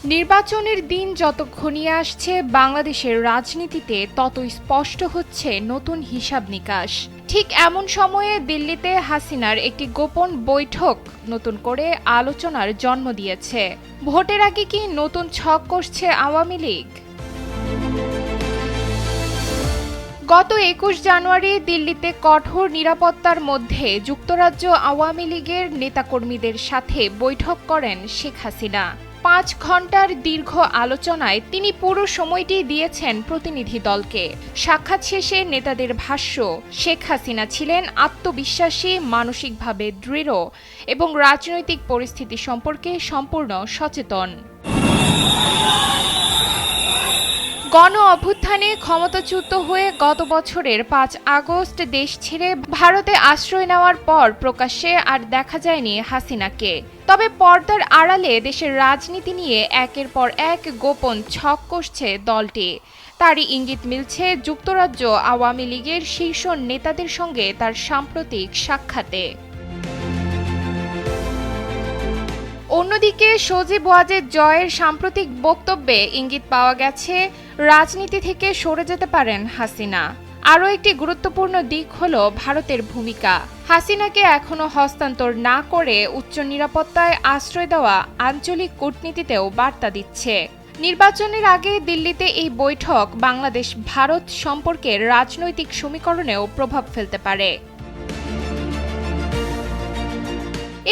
নির্বাচনের দিন যত ঘনিয়ে আসছে বাংলাদেশের রাজনীতিতে তত স্পষ্ট হচ্ছে নতুন হিসাব নিকাশ। ঠিক এমন সময়ে দিল্লিতে হাসিনার একটি গোপন বৈঠক নতুন করে আলোচনার জন্ম দিয়েছে। ভোটের আগে কি নতুন ছক কষছে আওয়ামী লীগ? গত ২১ জানুয়ারি দিল্লিতে কঠোর নিরাপত্তার মধ্যে যুক্তরাজ্য আওয়ামী লীগের নেতাকর্মীদের সাথে বৈঠক করেন শেখ হাসিনা। ৫ ঘণ্টার দীর্ঘ আলোচনায় তিনি পুরো সময়টি দিয়েছেন প্রতিনিধি দলকে। সাক্ষাৎ শেষে নেতাদের ভাষ্য, শেখ হাসিনা ছিলেন আত্মবিশ্বাসী, মানসিকভাবে দৃঢ় এবং রাজনৈতিক পরিস্থিতি সম্পর্কে সম্পূর্ণ সচেতন। গণ অভ্যুত্থানে ক্ষমতাচ্যুত হয়ে গত বছরের ৫ আগস্ট দেশ ছেড়ে ভারতে আশ্রয় নেওয়ার পর প্রকাশ্যে আর দেখা যায়নি হাসিনাকে। তবে পর্দার আড়ালে দেশের রাজনীতি নিয়ে একের পর এক গোপন ছক কষছে দলটি। তারই ইঙ্গিত মিলছে যুক্তরাজ্য আওয়ামী লীগের শীর্ষ নেতাদের সঙ্গে তার সাম্প্রতিক সাক্ষাতে। অন্যদিকে সজীব ওয়াজেদ জয়ের সাম্প্রতিক বক্তব্যে ইঙ্গিত পাওয়া গেছে রাজনীতি থেকে সরে যেতে পারেন হাসিনা। আরও একটি গুরুত্বপূর্ণ দিক হল ভারতের ভূমিকা। হাসিনাকে এখনো হস্তান্তর না করে উচ্চ নিরাপত্তায় আশ্রয় দেওয়া আঞ্চলিক কূটনীতিতেও বার্তা দিচ্ছে। নির্বাচনের আগে দিল্লিতে এই বৈঠক বাংলাদেশ ভারত সম্পর্কের রাজনৈতিক সমীকরণেও প্রভাব ফেলতে পারে।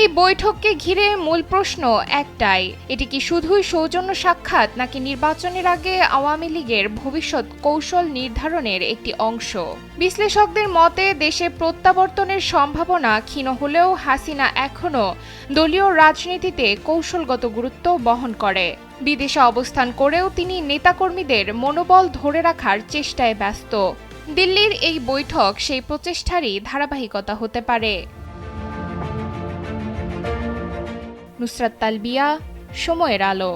এই বৈঠককে ঘিরে মূল প্রশ্ন একটাই, এটি কি শুধুই সৌজন্য সাক্ষাৎ নাকি নির্বাচনের আগে আওয়ামী লীগের ভবিষ্যৎ কৌশল নির্ধারণের একটি অংশ? বিশ্লেষকদের মতে দেশে প্রত্যাবর্তনের সম্ভাবনা ক্ষীণ হলেও হাসিনা এখনও দলীয় রাজনীতিতে কৌশলগত গুরুত্ব বহন করে। বিদেশে অবস্থান করেও তিনি নেতাকর্মীদের মনোবল ধরে রাখার চেষ্টায় ব্যস্ত। দিল্লির এই বৈঠক সেই প্রচেষ্টারই ধারাবাহিকতা হতে পারে। নুসরাত তালবিয়া, সময়ের আলো।